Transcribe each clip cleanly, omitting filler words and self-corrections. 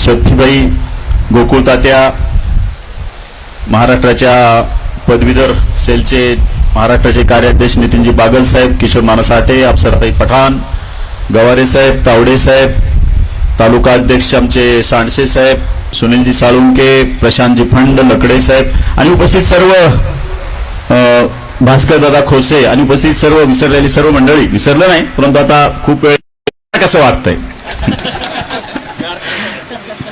सखीबाई गोकुळ तात्या, महाराष्ट्राच्या पदवीधर सेलचे महाराष्ट्राचे कार्याध्यक्ष नितीनजी बागल साहेब, किशोर मानसाटे, अप्सराताई पठाण, गवारे साहेब, तावडे साहेब, तालुका अध्यक्ष आमचे सांडसे साहेब, सुनीलजी साळुंके, प्रशांतजी फंड, लकडे साहेब आणि उपस्थित सर्व भास्कर दादा खोसे आणि उपस्थित सर्व विसरलेली सर्व मंडळी. विसरलं नाही, परंतु आता खूप वेळ कसं वाटतंय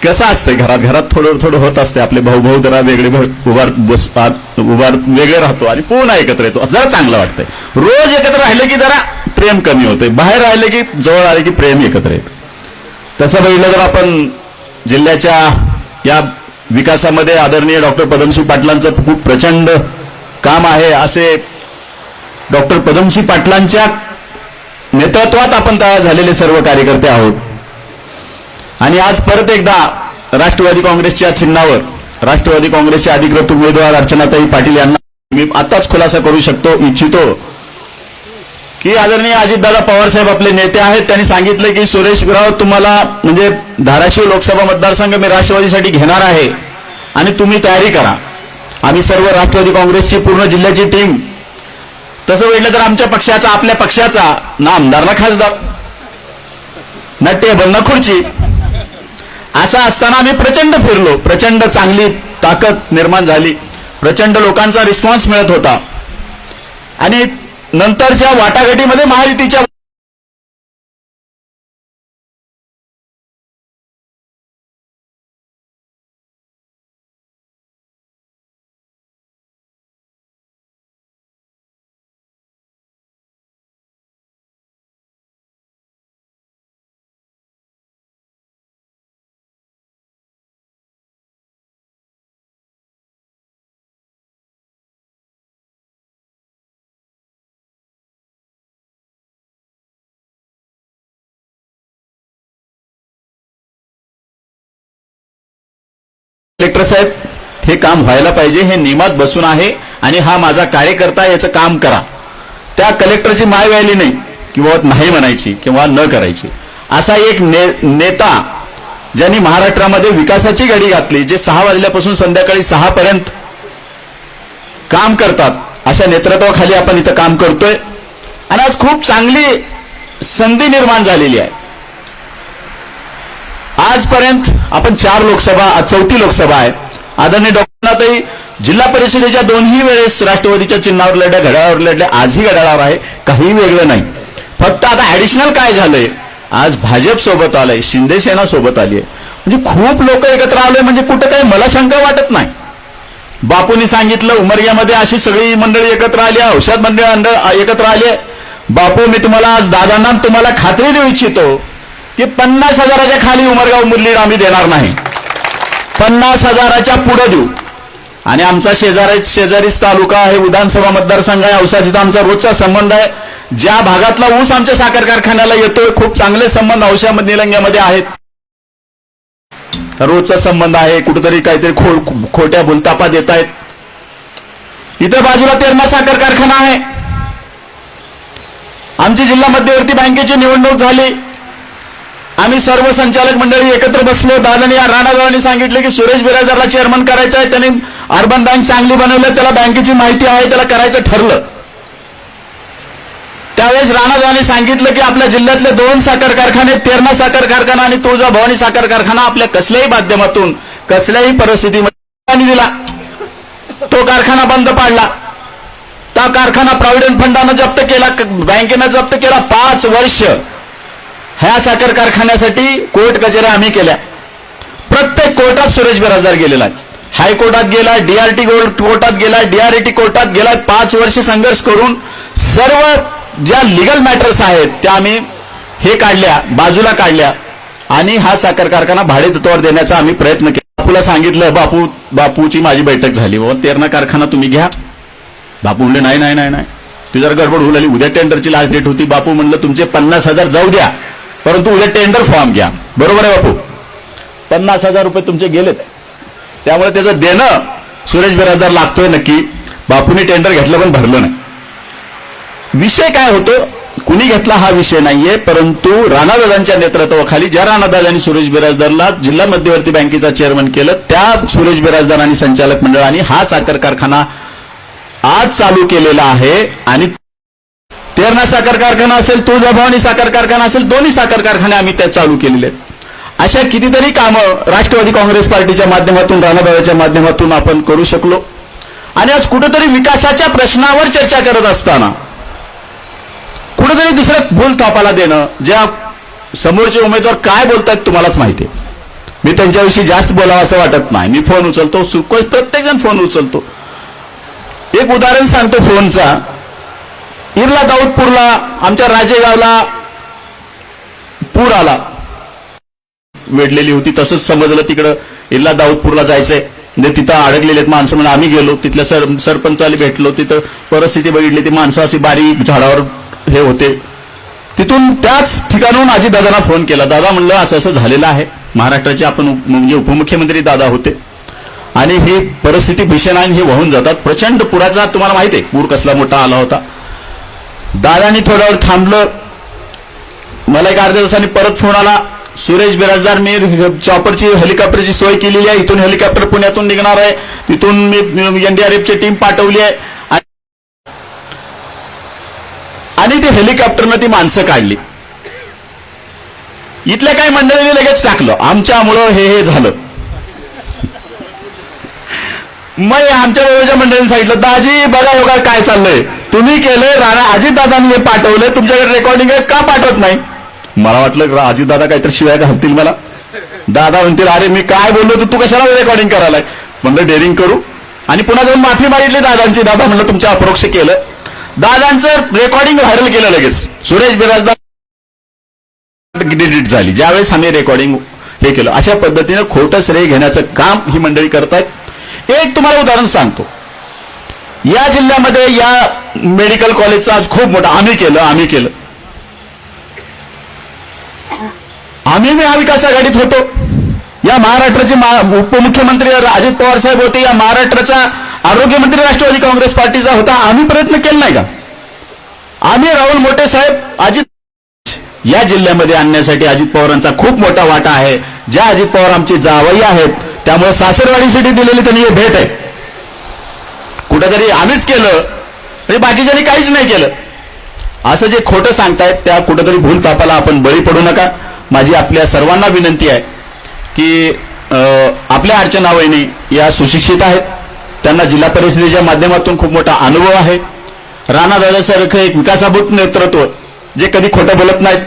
कसं असतंय घरात थोडं थोडं होत असते. आपले भाऊ जरा वेगळे उभार वेगळे राहतो आणि पुन्हा एकत्र येतो, जरा चांगलं वाटतंय. रोज एकत्र राहिले की जरा प्रेम कमी होतंय, बाहेर राहिले की जवळ आले की प्रेम एकत्र येतं. तसं बघितलं तर आपण जिल्ह्याच्या या विकासामध्ये आदरणीय डॉक्टर पदमसिंह पाटलांचं खूप प्रचंड काम आहे. असे डॉक्टर पदमसिंह पाटलांच्या नेतृत्वात आपण तयार झालेले सर्व कार्यकर्ते आहोत. आणि आज परत एकदा राष्ट्रवादी काँग्रेसच्या चिन्हावर राष्ट्रवादी काँग्रेसचे अधिकृत उमेदवार अर्चनाताई पाटील यांना मी आताच खुलासा करू इच्छितो की आदरणीय अजितदादा पवार साहेब आपले नेते आहेत. त्यांनी सांगितले की सुरेश राव तुम्हाला म्हणजे धाराशिव लोकसभा मतदारसंघ मी राष्ट्रवादीसाठी घेणार आहे आणि तुम्ही तयारी करा. आम्ही सर्व राष्ट्रवादी काँग्रेसची पूर्ण जिल्ह्याची टीम, तसं वेळलं तर आमच्या पक्षाचा आपल्या पक्षाचा ना आमदार ना खासदार ना टेबल ना खुर्ची असं असताना आम्ही प्रचंड फिरलो, प्रचंड चांगली ताकद निर्माण झाली, प्रचंड लोकांचा रिस्पॉन्स मिळत होता. आणि नंतरच्या वाटाघाटीमध्ये महायुतीच्या कलेक्टर साहेब हे काम व्हायला पाहिजे, हे नियमात बसून आहे आणि हा माझा कार्यकर्ता याचं काम करा. त्या कलेक्टरची माय व्हायली नाही किंवा नाही म्हणायची किंवा न करायची. असा एक नेता ज्यांनी महाराष्ट्रामध्ये विकासाची गाडी घातली, जे 6 वाजल्यापासून संध्याकाळी 6 पर्यंत काम करतात, अशा नेतृत्वाखाली आपण इथं काम करतोय. आणि आज खूप चांगली संधी निर्माण झालेली आहे. आजपर्यंत आपण 4 लोकसभा, 4थी लोकसभा आहे. आदरणीय डॉक्टरनाथही जिल्हा परिषदेच्या 2ही वेळेस राष्ट्रवादीच्या चिन्हावर लढल्या, घड्याळावर लढल्या, आजही घड्याळावर आहे, काही वेगळं नाही. फक्त आता ऍडिशनल काय झालंय, आज भाजप सोबत आलंय, शिंदे सेना सोबत आली आहे, म्हणजे खूप लोक एकत्र आले, म्हणजे कुठं काही मला शंका वाटत नाही. बापूंनी सांगितलं उमरग्यामध्ये अशी सगळी मंडळी एकत्र आली, औषध मंडळ एकत्र आले. बापू मी तुम्हाला आज दादांना तुम्हाला खात्री देऊ इच्छितो की 50,000च्या खाली उमरगाव मुरलीड आम्ही देणार नाही, 50,000च्या पुढे देऊ. आणि आमचा शेजारीच तालुका आहे, विधानसभा मतदारसंघ आहे, औसा, तिथं आमचा रोजचा संबंध आहे. ज्या भागातला ऊस आमच्या साखर कारखान्याला येतोय, खूप चांगले संबंध औसा निलंग्यामध्ये आहेत, रोजचा संबंध आहे. कुठेतरी काहीतरी खोट्या बोलतापा देत आहेत. इथं बाजूला तेरणा साखर कारखाना आहे. आमची जिल्हा मध्यवर्ती बँकेची निवडणूक झाली, आम्ही सर्व संचालक मंडळी एकत्र बसलो. दादांनी राणादादांनी सांगितले की सुरेश बिराजदारला चेअरमन करायचं आहे, त्यांनी अर्बन बँक चांगली बनवली, त्याला बँकेची माहिती आहे, त्याला करायचं ठरलं. त्यावेळेस राणादादांनी सांगितलं की आपल्या जिल्ह्यातले 2 साखर कारखाने, तेरणा साखर कारखाना आणि तुळजाभवानी साखर कारखाना आपल्या कसल्याही माध्यमातून कसल्याही परिस्थितीमध्ये दिला, तो कारखाना बंद पाडला. त्या कारखाना प्रॉव्हिडंट फंडानं जप्त केला, बँकेनं जप्त केला. 5 वर्ष ह्या साखर कारखान्यासाठी कोर्ट कचेऱ्या आम्ही केल्या. प्रत्येक कोर्टात सुरेश बिराजदार गेलेला आहे. हायकोर्टात गेला, डीआरटी कोर्टात गेला, डीआरटी कोर्टात गेला. 5 वर्ष संघर्ष करून सर्व ज्या लिगल मॅटर्स आहेत त्या आम्ही बाजूला काढल्या आणि हा साखर कारखाना भाडेतत्वावर देण्याचा आम्ही प्रयत्न केला. बापूला सांगितलं, बापूची माझी बैठक झाली, तेरणा कारखाना तुम्ही घ्या. बापू म्हणले नाही नाही नाही नाही, ती जर गडबड होऊ लागली, उद्या टेंडरची लास्ट डेट होती. बापू म्हणलं तुमचे 50,000 जाऊ द्या, परंतु उद्या टेंडर फॉर्म घ्या. बरोबर आहे बापू, 50,000 रुपये तुमचे गेलेत, त्यामुळे त्याचं देणं सुरेश बिराजदार लागतोय नक्की. बापूने टेंडर घेतलं पण भरलं नाही. विषय काय होतो, कुणी घेतला हा विषय नाहीये, परंतु राणादादांच्या नेतृत्वाखाली ज्या राणादादांनी सुरेश बिराजदारला जिल्हा मध्यवर्ती बँकेचा चेअरमन केलं, त्या सुरेश बिराजदार आणि संचालक मंडळाने हा साखर कारखाना आज चालू केलेला आहे. आणि तेरणा साखर कारखाना असेल, तुळजाभवानी साखर कारखाना असेल, दोन्ही साखर कारखाने आम्ही त्या चालू केलेले आहेत. अशा कितीतरी कामं राष्ट्रवादी काँग्रेस पार्टीच्या माध्यमातून, राणादादाच्या माध्यमातून आपण करू शकलो. आणि आज कुठेतरी विकासाच्या प्रश्नावर चर्चा करत असताना कुठेतरी दुसरं भूल थापाला देणं, ज्या समोरचे उमेदवार काय बोलतात तुम्हालाच माहिती आहे. मी त्यांच्याविषयी जास्त बोलावं असं वाटत नाही. मी फोन उचलतो, प्रत्येक जण फोन उचलतो. एक उदाहरण सांगतो फोनचा. इरला दाऊदपूरला, आमच्या राजेगावला पूर आला, वेढलेली होती. तसंच समजलं तिकडं इरला दाऊदपूरला जायचंय, म्हणजे तिथं अडकलेले आहेत माणसं. म्हणजे आम्ही गेलो, तिथल्या सरपंचाला भेटलो, तिथं परिस्थिती बघितली. ती माणसं अशी बारीक झाडावर हे होते. तिथून त्याच ठिकाणून अजितदादांना फोन केला. दादा म्हणलं असं असं झालेलं आहे. महाराष्ट्राचे आपण म्हणजे उपमुख्यमंत्री दादा होते आणि ही परिस्थिती भीषण आहे, हे वाहून जातात. प्रचंड पुराचा तुम्हाला माहिती आहे पूर कसला मोठा आला होता. दादानी थोड्या वेळ थांबलं. मला एक अर्ध्या तासाने परत फोन आला. सुरेश बिराजदार, मी चॉपरची हेलिकॉप्टरची सोय केलेली आहे. इथून हेलिकॉप्टर पुण्यातून निघणार आहे. तिथून मी एनडीआरएफची टीम पाठवली आहे आणि ते हेलिकॉप्टरनं ती माणसं काढली. इथल्या काही मंडळींनी लगेच टाकलं, आमच्यामुळं हे झालं. मग आमच्या बरोबरच्या मंडळींनी सांगितलं, दाजी बघा योगा काय चाललंय, तुम्ही केलंय, राणा अजितदादांनी हे पाठवलंय, तुमच्याकडे रेकॉर्डिंग आहे, का पाठवत नाही. मला वाटलं अजितदादा काहीतरी शिवाय घालतील मला. दादा म्हणतील, अरे मी काय बोललो तू कशाला रेकॉर्डिंग करायलाय. म्हणलं डेअरिंग करू आणि पुन्हा जाऊन माफी मागितली दादांची. दादा म्हणलं तुमच्या अप्रोक्ष केलं. दादांचं रेकॉर्डिंग व्हायरल केलं लगेच. सुरेश बिराजदार डिलीट झाली ज्यावेळेस आम्ही रेकॉर्डिंग हे केलं. अशा पद्धतीने खोटं श्रेय घेण्याचं काम ही मंडळी करतायत. एक तुम्हाला उदाहरण सांगतो. या जिल्ह्यामध्ये या मेडिकल कॉलेजचं आज खूप मोठं आम्ही केलं. आम्ही महाविकास आघाडीत होतो. या महाराष्ट्राचे उपमुख्यमंत्री अजित पवार साहेब होते. या महाराष्ट्राचा आरोग्यमंत्री राष्ट्रवादी काँग्रेस पार्टीचा होता. आम्ही प्रयत्न केला नाही का. आम्ही राहुल मोठे साहेब अजित या जिल्ह्यामध्ये आणण्यासाठी अजित पवारांचा खूप मोठा वाटा आहे. ज्या अजित पवार आमचे जावई आहेत, त्यामुळे सासरवाडीसाठी दिलेली त्यांनी हे भेट आहे. कुठेतरी आम्हीच केलं म्हणजे बाकीच्यांनी काहीच नाही केलं असं जे खोटं सांगतायत, त्या कुठेतरी भूल तापाला आपण बळी पडू नका. माझी आपल्या सर्वांना विनंती आहे की आपल्या अर्चना वहिनी या सुशिक्षित आहेत. त्यांना जिल्हा परिषदेच्या माध्यमातून खूप मोठा अनुभव आहे. राणादादासारखं एक विकासाभूत नेतृत्व जे कधी खोटं बोलत नाहीत.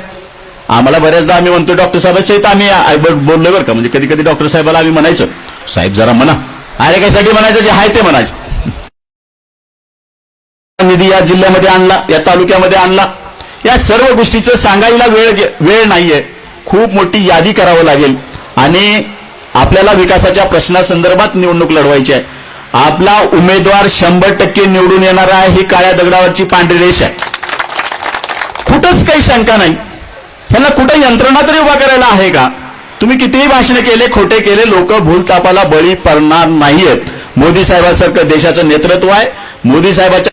आम्हाला बऱ्याचदा आम्ही म्हणतो डॉक्टर साहेबांसहित आम्ही बोललोय बरं का. म्हणजे कधी कधी डॉक्टर साहेबाला आम्ही म्हणायचं, साहेब जरा म्हणा, अरे कशासाठी म्हणायचं, जे आहे ते म्हणायचं. निधी या जिल्ह्यामध्ये आणला, या तालुक्यामध्ये आणला, या सर्व गोष्टीचं सांगायला वेळ नाहीये. खूप मोठी यादी करावं लागेल आणि आपल्याला विकासाच्या प्रश्नासंदर्भात निवडणूक लढवायची आहे. आपला उमेदवार 100% निवडून येणार आहे, ही काळ्या दगडावरची पांढरी रेष आहे. कुठंच काही शंका नाही. ह्याला कुठं यंत्रणा तरी उभा करायला आहे का. तुम्ही कितीही भाषण केले, खोटे केले, लोक भूलतापाला बळी पडणार नाहीयेत. मोदी साहेबांसारखं देशाचं नेतृत्व आहे. मोदी साहेबाच्या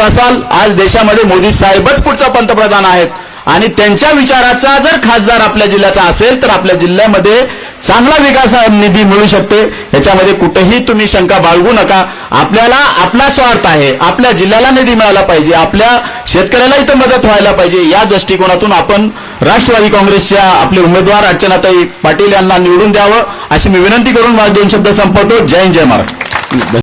असाल आज देशामध्ये मोदी साहेबच पुढचा पंतप्रधान आहेत आणि त्यांच्या विचाराचा जर खासदार आपल्या जिल्ह्याचा असेल तर आपल्या जिल्ह्यामध्ये चांगला विकास निधी मिळू शकते. याच्यामध्ये कुठेही तुम्ही शंका बाळगू नका. आपल्याला आपला स्वार्थ आहे, आपल्या जिल्ह्याला निधी मिळाला पाहिजे, आपल्या शेतकऱ्याला इथं मदत व्हायला पाहिजे. या दृष्टिकोनातून आपण राष्ट्रवादी काँग्रेसच्या आपले उमेदवार अर्चनाताई पाटील यांना निवडून द्यावं अशी मी विनंती करून माझे 2 शब्द संपवतो. जय हिंद, जय महाराष्ट्र.